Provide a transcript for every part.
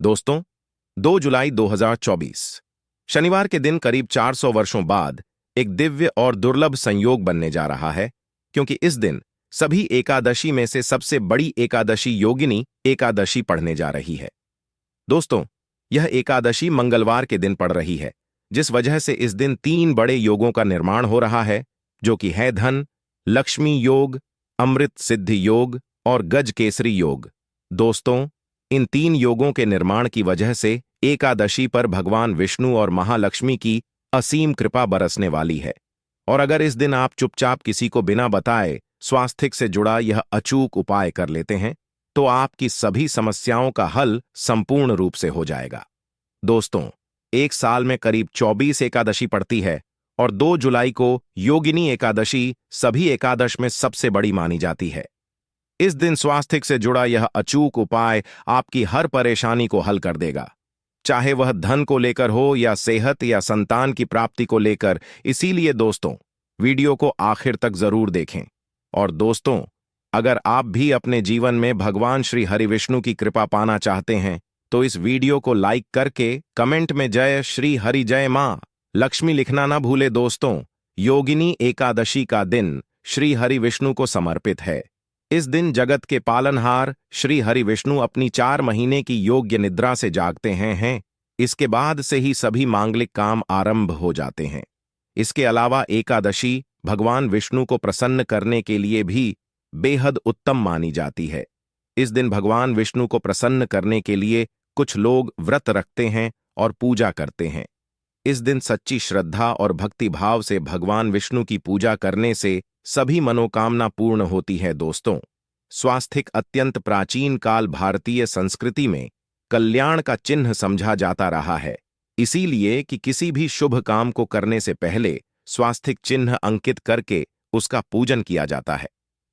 दोस्तों, 2 जुलाई 2024 शनिवार के दिन करीब 400 वर्षों बाद एक दिव्य और दुर्लभ संयोग बनने जा रहा है, क्योंकि इस दिन सभी एकादशी में से सबसे बड़ी एकादशी योगिनी एकादशी पड़ने जा रही है। दोस्तों, यह एकादशी मंगलवार के दिन पड़ रही है, जिस वजह से इस दिन 3 बड़े योगों का निर्माण हो रहा है, जो कि है धन, लक्ष्मी योग, अमृत सिद्धि योग और गज केसरी योग। दोस्तों, इन 3 योगों के निर्माण की वजह से एकादशी पर भगवान विष्णु और महालक्ष्मी की असीम कृपा बरसने वाली है। और अगर इस दिन आप चुपचाप किसी को बिना बताए स्वास्थ्य से जुड़ा यह अचूक उपाय कर लेते हैं, तो आपकी सभी समस्याओं का हल संपूर्ण रूप से हो जाएगा। दोस्तों, एक साल में करीब 24 एकादशी पड़ती है और 2 जुलाई को योगिनी एकादशी सभी एकादश में सबसे बड़ी मानी जाती है। इस दिन स्वास्थ्य से जुड़ा यह अचूक उपाय आपकी हर परेशानी को हल कर देगा, चाहे वह धन को लेकर हो या सेहत या संतान की प्राप्ति को लेकर। इसीलिए दोस्तों, वीडियो को आखिर तक जरूर देखें। और दोस्तों, अगर आप भी अपने जीवन में भगवान श्री हरि विष्णु की कृपा पाना चाहते हैं, तो इस वीडियो को लाइक करके कमेंट में जय श्री हरि जय मां लक्ष्मी लिखना ना भूले। दोस्तों, योगिनी एकादशी का दिन श्री हरि विष्णु को समर्पित है। इस दिन जगत के पालनहार श्री हरि विष्णु अपनी 4 महीने की योग्य निद्रा से जागते हैं। इसके बाद से ही सभी मांगलिक काम आरंभ हो जाते हैं। इसके अलावा एकादशी भगवान विष्णु को प्रसन्न करने के लिए भी बेहद उत्तम मानी जाती है। इस दिन भगवान विष्णु को प्रसन्न करने के लिए कुछ लोग व्रत रखते हैं और पूजा करते हैं। इस दिन सच्ची श्रद्धा और भक्ति भाव से भगवान विष्णु की पूजा करने से सभी मनोकामना पूर्ण होती है। दोस्तों, स्वास्थ्य अत्यंत प्राचीन काल भारतीय संस्कृति में कल्याण का चिन्ह समझा जाता रहा है। इसीलिए कि किसी भी शुभ काम को करने से पहले स्वास्थ्य चिन्ह अंकित करके उसका पूजन किया जाता है।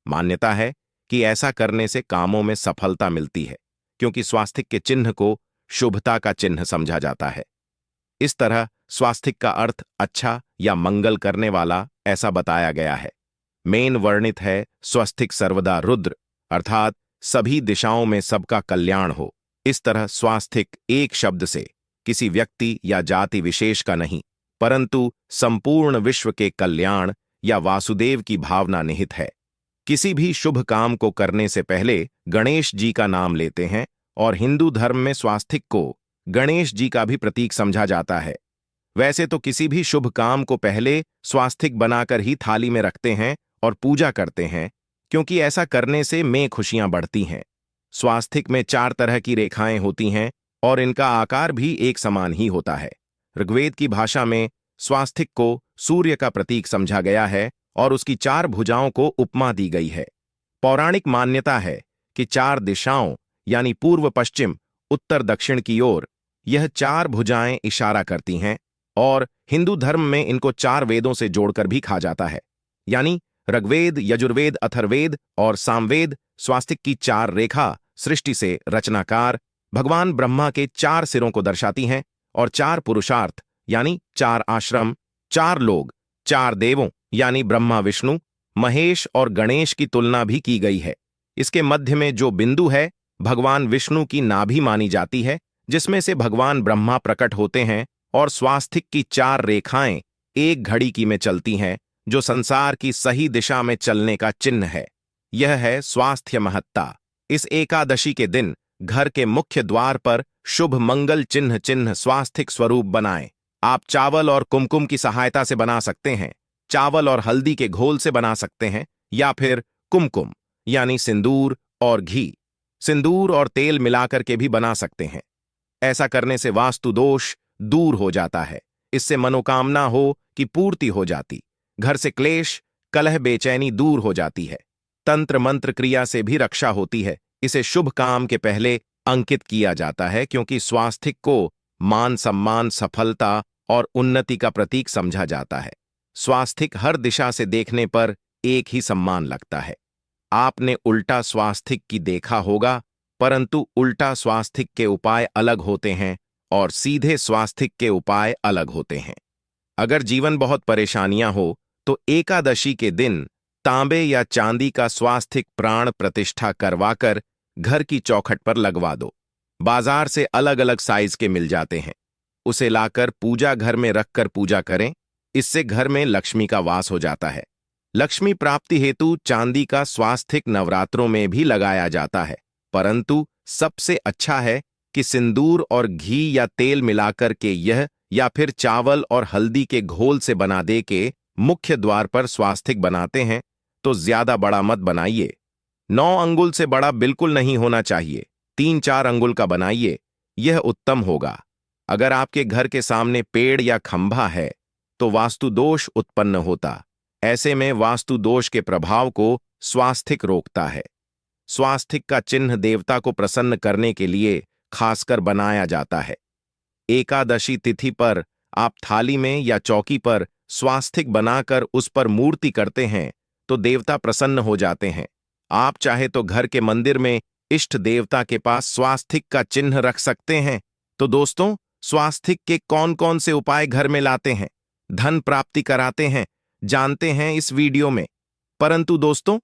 मान्यता है कि ऐसा करने से कामों में सफलता मिलती है, क्योंकि स्वास्थ्य के चिन्ह को शुभता का चिन्ह समझा जाता है। इस तरह स्वास्थ्य का अर्थ अच्छा या मंगल करने वाला ऐसा बताया गया है। मेन वर्णित है स्वस्तिक सर्वदा रुद्र, अर्थात सभी दिशाओं में सबका कल्याण हो। इस तरह स्वास्थ्य एक शब्द से किसी व्यक्ति या जाति विशेष का नहीं, परंतु संपूर्ण विश्व के कल्याण या वासुदेव की भावना निहित है। किसी भी शुभ काम को करने से पहले गणेश जी का नाम लेते हैं, और हिंदू धर्म में स्वास्थ्य को गणेश जी का भी प्रतीक समझा जाता है। वैसे तो किसी भी शुभ काम को पहले स्वास्तिक बनाकर ही थाली में रखते हैं और पूजा करते हैं, क्योंकि ऐसा करने से में खुशियां बढ़ती हैं। स्वास्तिक में 4 तरह की रेखाएं होती हैं और इनका आकार भी एक समान ही होता है। ऋग्वेद की भाषा में स्वास्तिक को सूर्य का प्रतीक समझा गया है और उसकी 4 भुजाओं को उपमा दी गई है। पौराणिक मान्यता है कि 4 दिशाओं यानी पूर्व पश्चिम उत्तर दक्षिण की ओर यह 4 भुजाएं इशारा करती हैं, और हिंदू धर्म में इनको 4 वेदों से जोड़कर भी कहा जाता है, यानी ऋग्वेद, यजुर्वेद, अथर्ववेद और सामवेद। स्वास्तिक की 4 रेखा सृष्टि से रचनाकार भगवान ब्रह्मा के 4 सिरों को दर्शाती हैं, और 4 पुरुषार्थ यानी 4 आश्रम, 4 लोग, 4 देवों यानी ब्रह्मा, विष्णु, महेश और गणेश की तुलना भी की गई है। इसके मध्य में जो बिंदु है भगवान विष्णु की नाभि मानी जाती है, जिसमें से भगवान ब्रह्मा प्रकट होते हैं, और स्वास्तिक की 4 रेखाएं एक घड़ी की में चलती हैं, जो संसार की सही दिशा में चलने का चिन्ह है। यह है स्वास्थ्य महत्ता। इस एकादशी के दिन घर के मुख्य द्वार पर शुभ मंगल चिन्ह स्वास्तिक स्वरूप बनाएं। आप चावल और कुमकुम की सहायता से बना सकते हैं, चावल और हल्दी के घोल से बना सकते हैं, या फिर कुमकुम यानी सिंदूर और घी, सिंदूर और तेल मिलाकर के भी बना सकते हैं। ऐसा करने से वास्तु दोष दूर हो जाता है। इससे मनोकामना हो की पूर्ति हो जाती, घर से क्लेश, कलह, बेचैनी दूर हो जाती है। तंत्र मंत्र क्रिया से भी रक्षा होती है। इसे शुभ काम के पहले अंकित किया जाता है, क्योंकि स्वास्थ्य को मान सम्मान, सफलता और उन्नति का प्रतीक समझा जाता है। स्वास्थ्य हर दिशा से देखने पर एक ही सम्मान लगता है। आपने उल्टा स्वास्थ्य की देखा होगा, परंतु उल्टा स्वास्थ्य के उपाय अलग होते हैं और सीधे स्वास्थ्य के उपाय अलग होते हैं। अगर जीवन बहुत परेशानियां हो तो एकादशी के दिन तांबे या चांदी का स्वास्थ्य प्राण प्रतिष्ठा करवाकर घर की चौखट पर लगवा दो। बाजार से अलग अलग साइज के मिल जाते हैं। उसे लाकर पूजा घर में रखकर पूजा करें। इससे घर में लक्ष्मी का वास हो जाता है। लक्ष्मी प्राप्ति हेतु चांदी का स्वास्थिक नवरात्रों में भी लगाया जाता है, परंतु सबसे अच्छा है कि सिंदूर और घी या तेल मिलाकर के यह या फिर चावल और हल्दी के घोल से बना दे के मुख्य द्वार पर स्वास्तिक बनाते हैं तो ज्यादा बड़ा मत बनाइए। 9 अंगुल से बड़ा बिल्कुल नहीं होना चाहिए। 3-4 अंगुल का बनाइए, यह उत्तम होगा। अगर आपके घर के सामने पेड़ या खंभा है तो वास्तु दोष उत्पन्न होता। ऐसे में वास्तु दोष के प्रभाव को स्वास्तिक रोकता है। स्वास्तिक का चिन्ह देवता को प्रसन्न करने के लिए खासकर बनाया जाता है। एकादशी तिथि पर आप थाली में या चौकी पर स्वास्तिक बनाकर उस पर मूर्ति करते हैं तो देवता प्रसन्न हो जाते हैं। आप चाहे तो घर के मंदिर में इष्ट देवता के पास स्वास्तिक का चिन्ह रख सकते हैं। तो दोस्तों, स्वास्तिक के कौन कौन से उपाय घर में लाते हैं, धन प्राप्ति कराते हैं, जानते हैं इस वीडियो में। परंतु दोस्तों,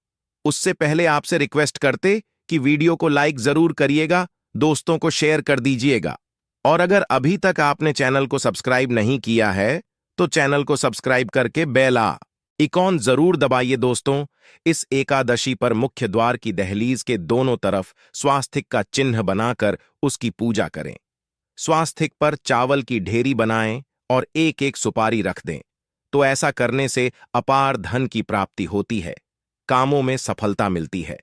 उससे पहले आपसे रिक्वेस्ट करते कि वीडियो को लाइक जरूर करिएगा, दोस्तों को शेयर कर दीजिएगा। और अगर अभी तक आपने चैनल को सब्सक्राइब नहीं किया है तो चैनल को सब्सक्राइब करके बेल आइकॉन जरूर दबाइए। दोस्तों, इस एकादशी पर मुख्य द्वार की दहलीज के दोनों तरफ स्वास्तिक का चिन्ह बनाकर उसकी पूजा करें। स्वास्तिक पर चावल की ढेरी बनाएं और एक एक सुपारी रख दें। तो ऐसा करने से अपार धन की प्राप्ति होती है, कामों में सफलता मिलती है।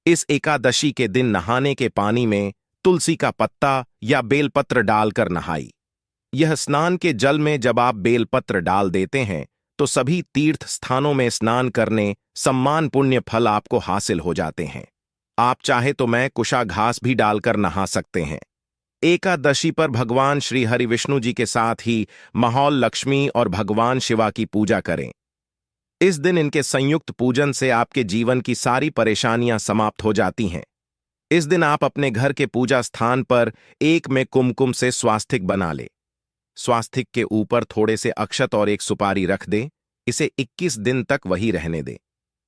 इस एकादशी के दिन नहाने के पानी में तुलसी का पत्ता या बेलपत्र डालकर नहाई। यह स्नान के जल में जब आप बेलपत्र डाल देते हैं तो सभी तीर्थ स्थानों में स्नान करने सम्मान पुण्य फल आपको हासिल हो जाते हैं। आप चाहे तो मैं कुशा घास भी डालकर नहा सकते हैं। एकादशी पर भगवान श्री हरि विष्णु जी के साथ ही माहौल लक्ष्मी और भगवान शिवा की पूजा करें। इस दिन इनके संयुक्त पूजन से आपके जीवन की सारी परेशानियां समाप्त हो जाती हैं। इस दिन आप अपने घर के पूजा स्थान पर एक में कुमकुम से स्वास्तिक बना ले। स्वास्तिक के ऊपर थोड़े से अक्षत और एक सुपारी रख दें। इसे 21 दिन तक वही रहने दें।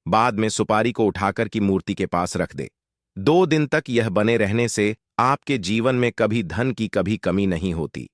बाद में सुपारी को उठाकर की मूर्ति के पास रख दे। 2 दिन तक यह बने रहने से आपके जीवन में कभी धन की कभी कमी नहीं होती।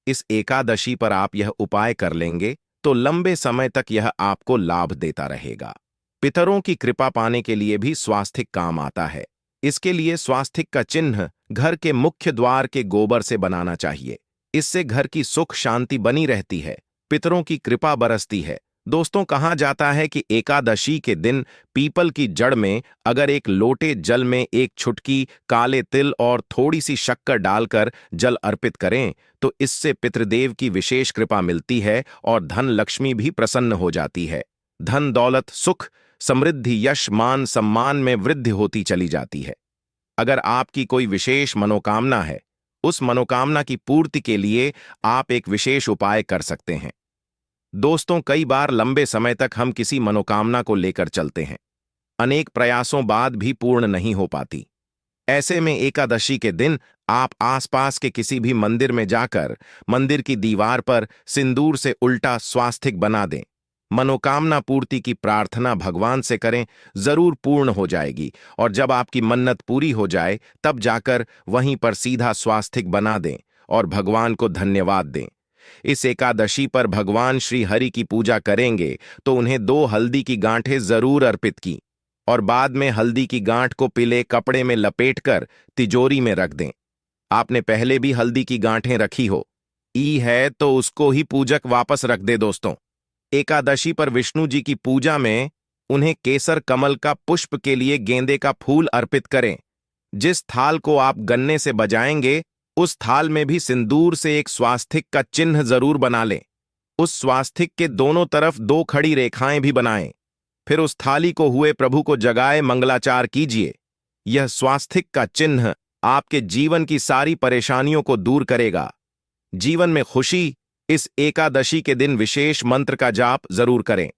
इस एकादशी पर आप यह उपाय कर लेंगे तो लंबे समय तक यह आपको लाभ देता रहेगा। पितरों की कृपा पाने के लिए भी स्वास्तिक काम आता है। इसके लिए स्वास्तिक का चिन्ह घर के मुख्य द्वार के गोबर से बनाना चाहिए। इससे घर की सुख शांति बनी रहती है, पितरों की कृपा बरसती है। दोस्तों, कहा जाता है कि एकादशी के दिन पीपल की जड़ में अगर एक लोटे जल में एक छुटकी काले तिल और थोड़ी सी शक्कर डालकर जल अर्पित करें तो इससे पितृदेव की विशेष कृपा मिलती है और धन लक्ष्मी भी प्रसन्न हो जाती है। धन दौलत सुख समृद्धि यश मान सम्मान में वृद्धि होती चली जाती है। अगर आपकी कोई विशेष मनोकामना है, उस मनोकामना की पूर्ति के लिए आप एक विशेष उपाय कर सकते हैं। दोस्तों, कई बार लंबे समय तक हम किसी मनोकामना को लेकर चलते हैं, अनेक प्रयासों बाद भी पूर्ण नहीं हो पाती। ऐसे में एकादशी के दिन आप आसपास के किसी भी मंदिर में जाकर मंदिर की दीवार पर सिंदूर से उल्टा स्वास्तिक बना दें। मनोकामना पूर्ति की प्रार्थना भगवान से करें, जरूर पूर्ण हो जाएगी। और जब आपकी मन्नत पूरी हो जाए तब जाकर वहीं पर सीधा स्वास्तिक बना दें और भगवान को धन्यवाद दें। इस एकादशी पर भगवान श्री हरि की पूजा करेंगे तो उन्हें 2 हल्दी की गांठें जरूर अर्पित की और बाद में हल्दी की गांठ को पीले कपड़े में लपेटकर तिजोरी में रख दें। आपने पहले भी हल्दी की गांठें रखी हो है तो उसको ही पूजक वापस रख दे। दोस्तों, एकादशी पर विष्णु जी की पूजा में उन्हें केसर कमल का पुष्प के लिए गेंदे का फूल अर्पित करें। जिस थाल को आप गन्ने से बजाएंगे उस थाल में भी सिंदूर से एक स्वास्तिक का चिन्ह जरूर बना लें। उस स्वास्तिक के दोनों तरफ 2 खड़ी रेखाएं भी बनाएं। फिर उस थाली को हुए प्रभु को जगाए मंगलाचार कीजिए। यह स्वास्तिक का चिन्ह आपके जीवन की सारी परेशानियों को दूर करेगा। जीवन में खुशी इस एकादशी के दिन विशेष मंत्र का जाप जरूर करें।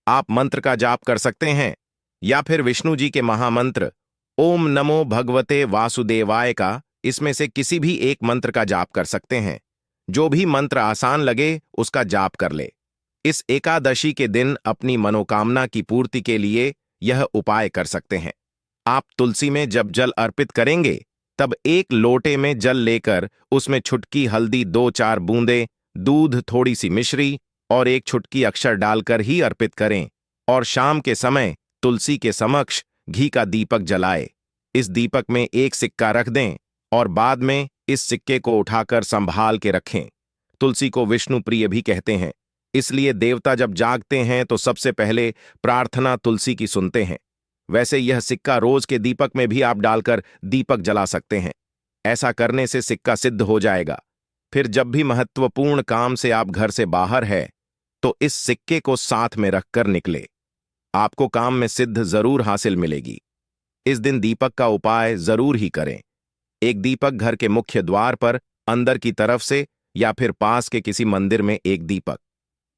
आप मंत्र का जाप कर सकते हैं या फिर विष्णु जी के महामंत्र ओम नमो भगवते वासुदेवाय का इसमें से किसी भी एक मंत्र का जाप कर सकते हैं। जो भी मंत्र आसान लगे उसका जाप कर ले। इस एकादशी के दिन अपनी मनोकामना की पूर्ति के लिए यह उपाय कर सकते हैं। आप तुलसी में जब जल अर्पित करेंगे तब एक लोटे में जल लेकर उसमें छुटकी हल्दी, 2-4 बूंदे दूध, थोड़ी सी मिश्री और एक छुटकी अक्षर डालकर ही अर्पित करें और शाम के समय तुलसी के समक्ष घी का दीपक जलाए। इस दीपक में एक सिक्का रख दें और बाद में इस सिक्के को उठाकर संभाल के रखें। तुलसी को विष्णु प्रिय भी कहते हैं, इसलिए देवता जब जागते हैं तो सबसे पहले प्रार्थना तुलसी की सुनते हैं। वैसे यह सिक्का रोज के दीपक में भी आप डालकर दीपक जला सकते हैं। ऐसा करने से सिक्का सिद्ध हो जाएगा। फिर जब भी महत्वपूर्ण काम से आप घर से बाहर है तो इस सिक्के को साथ में रखकर निकले। आपको काम में सिद्ध जरूर हासिल मिलेगी। इस दिन दीपक का उपाय जरूर ही करें। एक दीपक घर के मुख्य द्वार पर अंदर की तरफ से या फिर पास के किसी मंदिर में एक दीपक,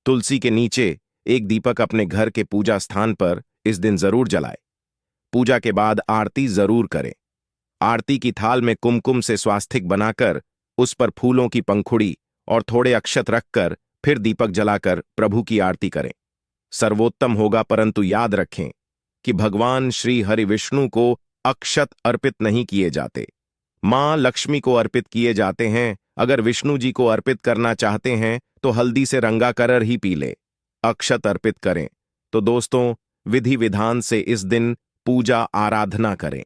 तुलसी के नीचे एक दीपक अपने घर के पूजा स्थान पर इस दिन जरूर जलाए। पूजा के बाद आरती जरूर करें। आरती की थाल में कुमकुम से स्वास्तिक बनाकर उस पर फूलों की पंखुड़ी और थोड़े अक्षत रखकर फिर दीपक जलाकर प्रभु की आरती करें। सर्वोत्तम होगा, परंतु याद रखें कि भगवान श्री हरि विष्णु को अक्षत अर्पित नहीं किए जाते, मां लक्ष्मी को अर्पित किए जाते हैं। अगर विष्णु जी को अर्पित करना चाहते हैं तो हल्दी से रंगा कर ही पी ले, अक्षत अर्पित करें। तो दोस्तों, विधि विधान से इस दिन पूजा आराधना करें,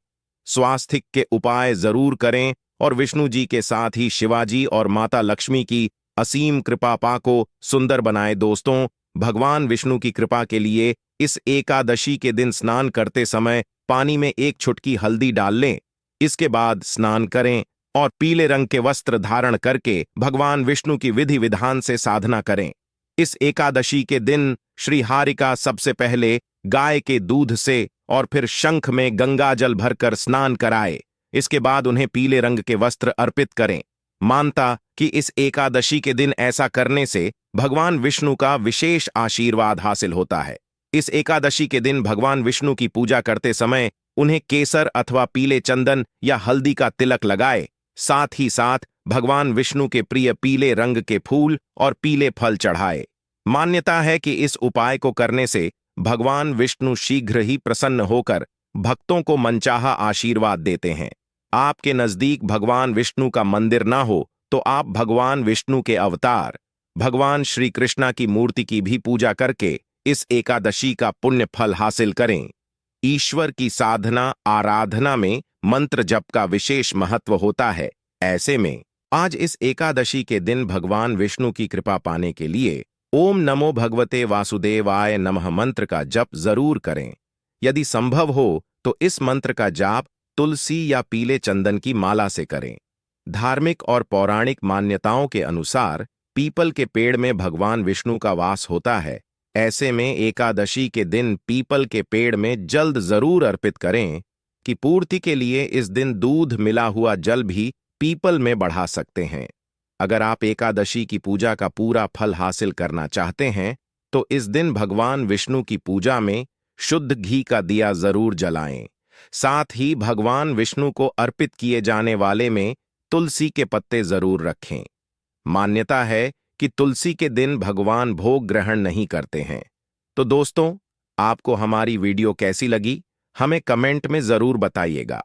स्वास्तिक के उपाय जरूर करें और विष्णु जी के साथ ही शिवाजी और माता लक्ष्मी की असीम कृपा पा को सुंदर बनाए। दोस्तों, भगवान विष्णु की कृपा के लिए इस एकादशी के दिन स्नान करते समय पानी में एक चुटकी हल्दी डाल लें। इसके बाद स्नान करें और पीले रंग के वस्त्र धारण करके भगवान विष्णु की विधि विधान से साधना करें। इस एकादशी के दिन श्री हारिका सबसे पहले गाय के दूध से और फिर शंख में गंगा जल भरकर स्नान कराए। इसके बाद उन्हें पीले रंग के वस्त्र अर्पित करें। मानता कि इस एकादशी के दिन ऐसा करने से भगवान विष्णु का विशेष आशीर्वाद हासिल होता है। इस एकादशी के दिन भगवान विष्णु की पूजा करते समय उन्हें केसर अथवा पीले चंदन या हल्दी का तिलक लगाए। साथ ही साथ भगवान विष्णु के प्रिय पीले रंग के फूल और पीले फल चढ़ाए। मान्यता है कि इस उपाय को करने से भगवान विष्णु शीघ्र ही प्रसन्न होकर भक्तों को मनचाहा आशीर्वाद देते हैं। आपके नजदीक भगवान विष्णु का मंदिर ना हो तो आप भगवान विष्णु के अवतार भगवान श्री कृष्णा की मूर्ति की भी पूजा करके इस एकादशी का पुण्य फल हासिल करें। ईश्वर की साधना आराधना में मंत्र जप का विशेष महत्व होता है। ऐसे में आज इस एकादशी के दिन भगवान विष्णु की कृपा पाने के लिए ओम नमो भगवते वासुदेवाय नमः मंत्र का जप जरूर करें। यदि संभव हो तो इस मंत्र का जाप तुलसी या पीले चंदन की माला से करें। धार्मिक और पौराणिक मान्यताओं के अनुसार पीपल के पेड़ में भगवान विष्णु का वास होता है। ऐसे में एकादशी के दिन पीपल के पेड़ में जल्द जरूर अर्पित करें कि पूर्ति के लिए इस दिन दूध मिला हुआ जल भी पीपल में बढ़ा सकते हैं। अगर आप एकादशी की पूजा का पूरा फल हासिल करना चाहते हैं तो इस दिन भगवान विष्णु की पूजा में शुद्ध घी का दिया जरूर जलाएं। साथ ही भगवान विष्णु को अर्पित किए जाने वाले में तुलसी के पत्ते जरूर रखें। मान्यता है कि तुलसी के दिन भगवान भोग ग्रहण नहीं करते हैं। तो दोस्तों, आपको हमारी वीडियो कैसी लगी हमें कमेंट में जरूर बताइएगा।